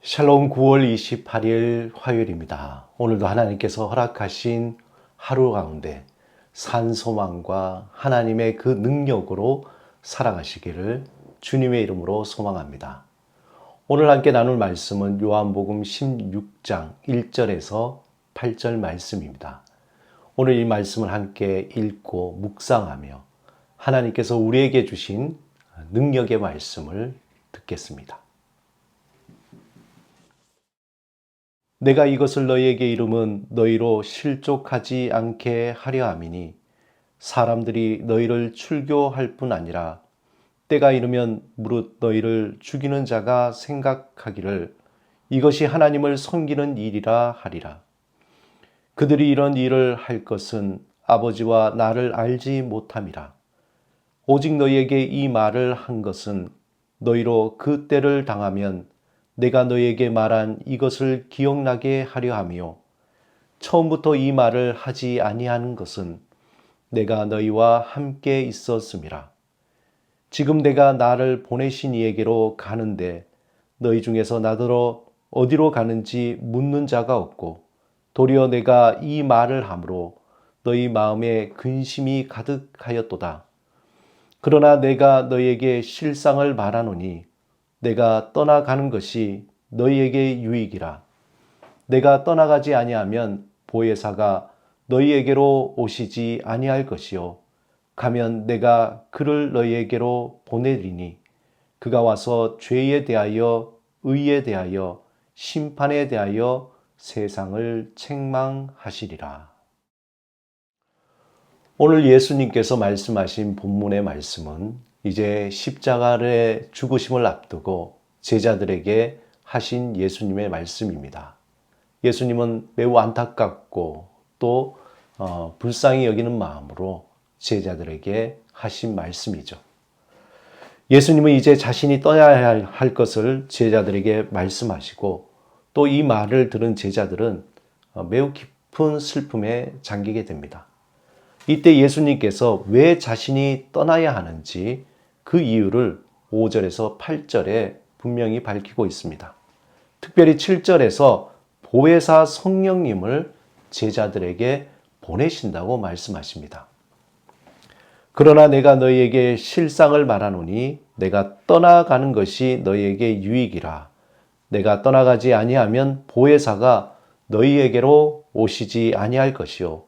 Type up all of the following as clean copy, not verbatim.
샬롬 9월 28일 화요일입니다. 오늘도 하나님께서 허락하신 하루 가운데 산소망과 하나님의 그 능력으로 살아가시기를 주님의 이름으로 소망합니다. 오늘 함께 나눌 말씀은 요한복음 16장 1절에서 8절 말씀입니다. 오늘 이 말씀을 함께 읽고 묵상하며 하나님께서 우리에게 주신 능력의 말씀을 듣겠습니다. 내가 이것을 너희에게 이름은 너희로 실족하지 않게 하려 함이니 사람들이 너희를 출교할 뿐 아니라 때가 이르면 무릇 너희를 죽이는 자가 생각하기를 이것이 하나님을 섬기는 일이라 하리라. 그들이 이런 일을 할 것은 아버지와 나를 알지 못함이라. 오직 너희에게 이 말을 한 것은 너희로 그 때를 당하면 내가 너희에게 말한 이것을 기억나게 하려 함이요 처음부터 이 말을 하지 아니하는 것은 내가 너희와 함께 있었음이라. 지금 내가 나를 보내신 이에게로 가는데 너희 중에서 나더러 어디로 가는지 묻는 자가 없고 도리어 내가 이 말을 함으로 너희 마음에 근심이 가득하였도다. 그러나 내가 너희에게 실상을 말하노니 내가 떠나가는 것이 너희에게 유익이라. 내가 떠나가지 아니하면 보혜사가 너희에게로 오시지 아니할 것이요 가면 내가 그를 너희에게로 보내리니 그가 와서 죄에 대하여 의에 대하여 심판에 대하여 세상을 책망하시리라. 오늘 예수님께서 말씀하신 본문의 말씀은 이제 십자가의 죽으심을 앞두고 제자들에게 하신 예수님의 말씀입니다. 예수님은 매우 안타깝고 또 불쌍히 여기는 마음으로 제자들에게 하신 말씀이죠. 예수님은 이제 자신이 떠나야 할 것을 제자들에게 말씀하시고 또 이 말을 들은 제자들은 매우 깊은 슬픔에 잠기게 됩니다. 이때 예수님께서 왜 자신이 떠나야 하는지 그 이유를 5절에서 8절에 분명히 밝히고 있습니다. 특별히 7절에서 보혜사 성령님을 제자들에게 보내신다고 말씀하십니다. 그러나 내가 너희에게 실상을 말하노니 내가 떠나가는 것이 너희에게 유익이라. 내가 떠나가지 아니하면 보혜사가 너희에게로 오시지 아니할 것이요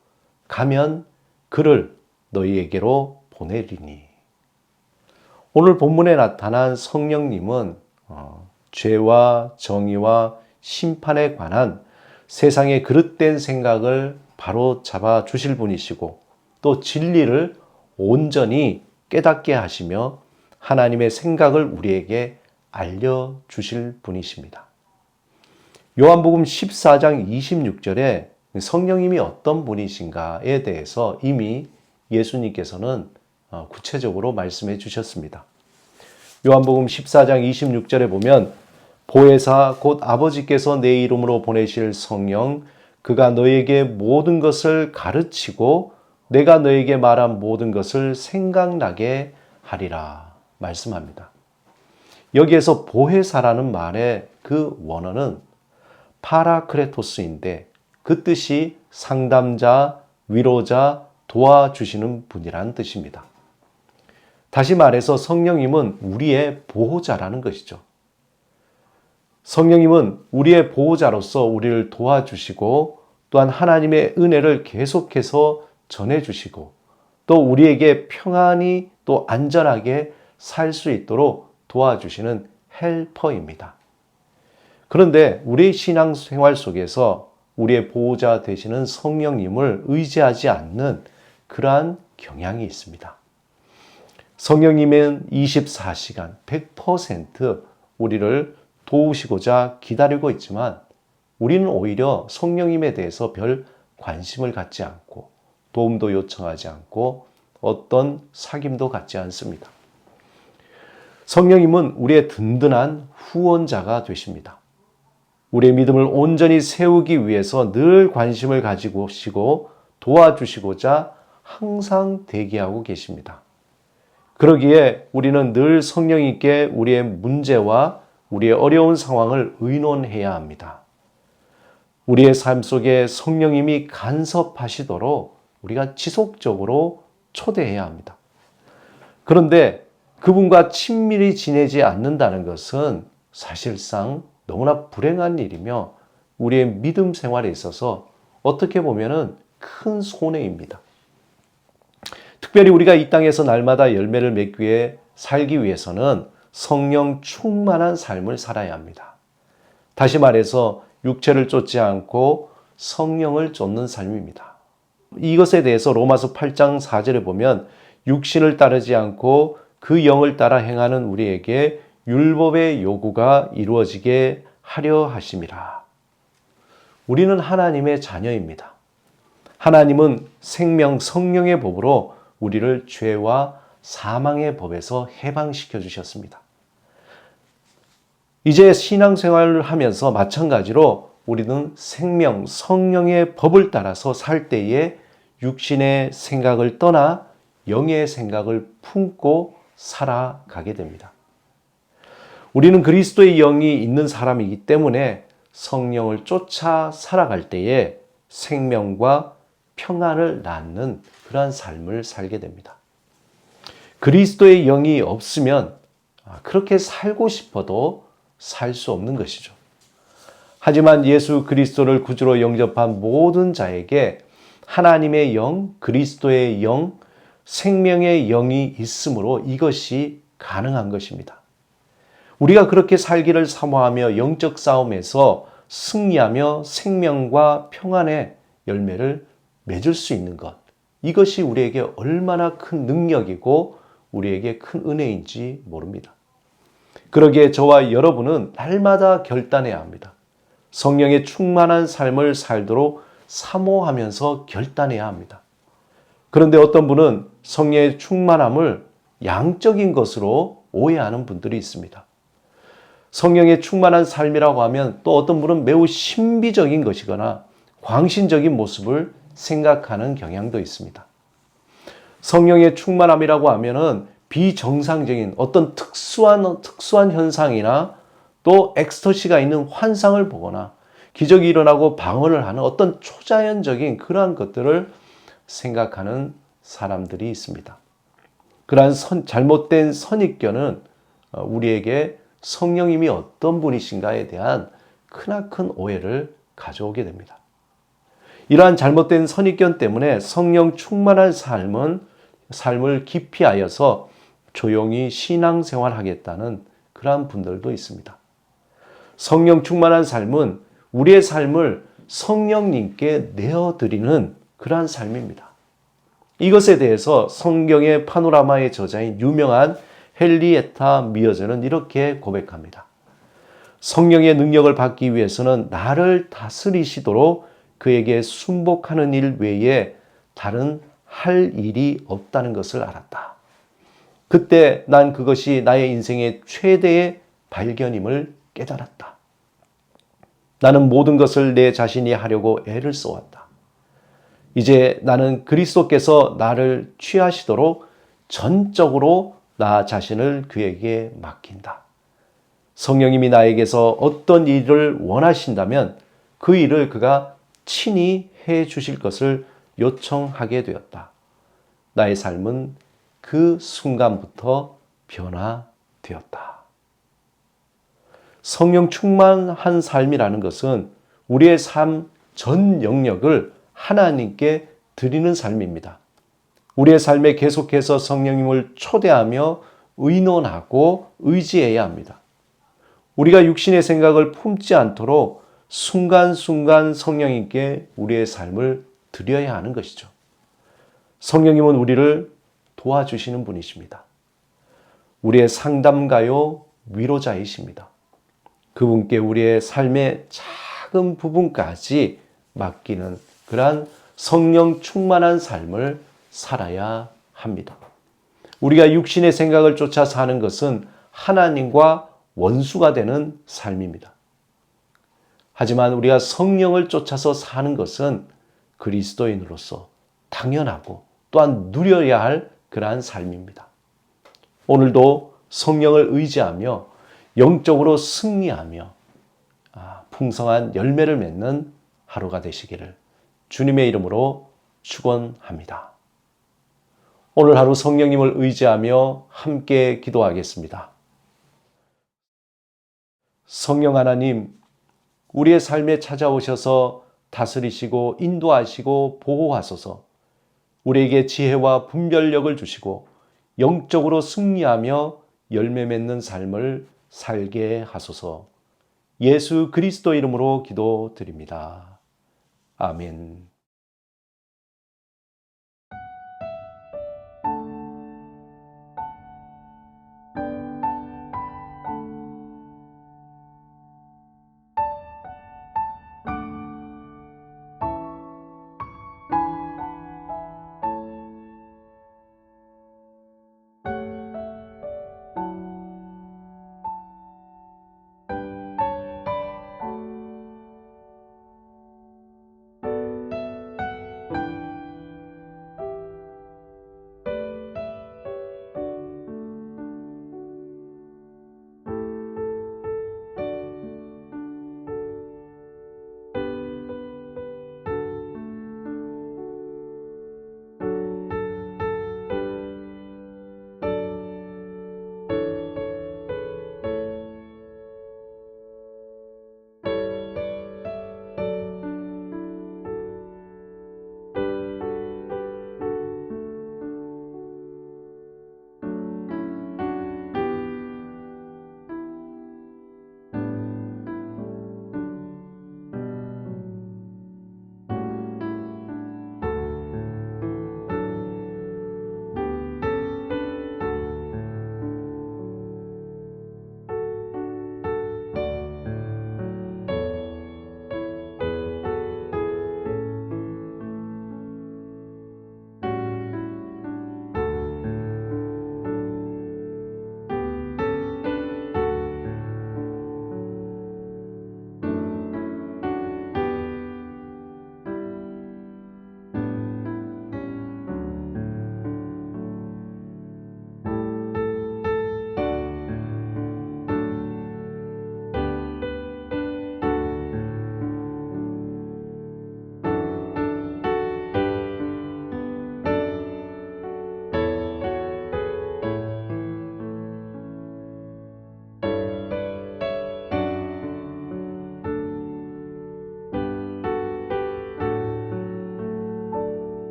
가면 그를 너희에게로 보내리니. 오늘 본문에 나타난 성령님은 죄와 정의와 심판에 관한 세상의 그릇된 생각을 바로 잡아 주실 분이시고 또 진리를 온전히 깨닫게 하시며 하나님의 생각을 우리에게 알려주실 분이십니다. 요한복음 14장 26절에 성령님이 어떤 분이신가에 대해서 이미 예수님께서는 구체적으로 말씀해 주셨습니다. 요한복음 14장 26절에 보면 보혜사 곧 아버지께서 내 이름으로 보내실 성령 그가 너에게 모든 것을 가르치고 내가 너에게 말한 모든 것을 생각나게 하리라 말씀합니다. 여기에서 보혜사라는 말의 그 원어는 파라크레토스인데 그 뜻이 상담자, 위로자, 도와주시는 분이라는 뜻입니다. 다시 말해서 성령님은 우리의 보호자라는 것이죠. 성령님은 우리의 보호자로서 우리를 도와주시고 또한 하나님의 은혜를 계속해서 전해주시고 또 우리에게 평안히 또 안전하게 살 수 있도록 도와주시는 헬퍼입니다. 그런데 우리의 신앙생활 속에서 우리의 보호자 되시는 성령님을 의지하지 않는 그러한 경향이 있습니다. 성령님은 24시간 100% 우리를 도우시고자 기다리고 있지만 우리는 오히려 성령님에 대해서 별 관심을 갖지 않고 도움도 요청하지 않고 어떤 사귐도 갖지 않습니다. 성령님은 우리의 든든한 후원자가 되십니다. 우리의 믿음을 온전히 세우기 위해서 늘 관심을 가지고 오시고 도와주시고자 항상 대기하고 계십니다. 그러기에 우리는 늘 성령님께 우리의 문제와 우리의 어려운 상황을 의논해야 합니다. 우리의 삶 속에 성령님이 간섭하시도록 우리가 지속적으로 초대해야 합니다. 그런데 그분과 친밀히 지내지 않는다는 것은 사실상 너무나 불행한 일이며 우리의 믿음 생활에 있어서 어떻게 보면은 큰 손해입니다. 특별히 우리가 이 땅에서 날마다 열매를 맺기 위해 살기 위해서는 성령 충만한 삶을 살아야 합니다. 다시 말해서 육체를 쫓지 않고 성령을 쫓는 삶입니다. 이것에 대해서 로마서 8장 4절에 보면 육신을 따르지 않고 그 영을 따라 행하는 우리에게 율법의 요구가 이루어지게 하려 하심이라. 우리는 하나님의 자녀입니다. 하나님은 생명 성령의 법으로 우리를 죄와 사망의 법에서 해방시켜 주셨습니다. 이제 신앙생활을 하면서 마찬가지로 우리는 생명 성령의 법을 따라서 살 때에 육신의 생각을 떠나 영의 생각을 품고 살아가게 됩니다. 우리는 그리스도의 영이 있는 사람이기 때문에 성령을 쫓아 살아갈 때에 생명과 평안을 낳는 그러한 삶을 살게 됩니다. 그리스도의 영이 없으면 그렇게 살고 싶어도 살 수 없는 것이죠. 하지만 예수 그리스도를 구주로 영접한 모든 자에게 하나님의 영, 그리스도의 영, 생명의 영이 있으므로 이것이 가능한 것입니다. 우리가 그렇게 살기를 사모하며 영적 싸움에서 승리하며 생명과 평안의 열매를 맺을 수 있는 것, 이것이 우리에게 얼마나 큰 능력이고 우리에게 큰 은혜인지 모릅니다. 그러기에 저와 여러분은 날마다 결단해야 합니다. 성령의 충만한 삶을 살도록 사모하면서 결단해야 합니다. 그런데 어떤 분은 성령의 충만함을 양적인 것으로 오해하는 분들이 있습니다. 성령의 충만한 삶이라고 하면 또 어떤 분은 매우 신비적인 것이거나 광신적인 모습을 생각하는 경향도 있습니다. 성령의 충만함이라고 하면은 비정상적인 어떤 특수한 현상이나 또 엑스터시가 있는 환상을 보거나 기적이 일어나고 방언을 하는 어떤 초자연적인 그러한 것들을 생각하는 사람들이 있습니다. 그러한 잘못된 선입견은 우리에게 성령님이 어떤 분이신가에 대한 크나큰 오해를 가져오게 됩니다. 이러한 잘못된 선입견 때문에 성령 충만한 삶을 기피하여서 조용히 신앙생활하겠다는 그러한 분들도 있습니다. 성령 충만한 삶은 우리의 삶을 성령님께 내어드리는 그러한 삶입니다. 이것에 대해서 성경의 파노라마의 저자인 유명한 헨리에타 미어제는 이렇게 고백합니다. 성령의 능력을 받기 위해서는 나를 다스리시도록 그에게 순복하는 일 외에 다른 할 일이 없다는 것을 알았다. 그때 난 그것이 나의 인생의 최대의 발견임을 깨달았다. 나는 모든 것을 내 자신이 하려고 애를 써왔다. 이제 나는 그리스도께서 나를 취하시도록 전적으로 나 자신을 그에게 맡긴다. 성령님이 나에게서 어떤 일을 원하신다면 그 일을 그가 친히 해 주실 것을 요청하게 되었다. 나의 삶은 그 순간부터 변화되었다. 성령 충만한 삶이라는 것은 우리의 삶 전 영역을 하나님께 드리는 삶입니다. 우리의 삶에 계속해서 성령님을 초대하며 의논하고 의지해야 합니다. 우리가 육신의 생각을 품지 않도록 순간순간 성령님께 우리의 삶을 드려야 하는 것이죠. 성령님은 우리를 도와주시는 분이십니다. 우리의 상담가요, 위로자이십니다. 그분께 우리의 삶의 작은 부분까지 맡기는 그러한 성령 충만한 삶을 살아야 합니다. 우리가 육신의 생각을 쫓아 사는 것은 하나님과 원수가 되는 삶입니다. 하지만 우리가 성령을 쫓아서 사는 것은 그리스도인으로서 당연하고 또한 누려야 할 그러한 삶입니다. 오늘도 성령을 의지하며 영적으로 승리하며 풍성한 열매를 맺는 하루가 되시기를 주님의 이름으로 축원합니다. 오늘 하루 성령님을 의지하며 함께 기도하겠습니다. 성령 하나님, 우리의 삶에 찾아오셔서 다스리시고 인도하시고 보호하소서. 우리에게 지혜와 분별력을 주시고 영적으로 승리하며 열매 맺는 삶을 살게 하소서. 예수 그리스도 이름으로 기도드립니다. 아멘.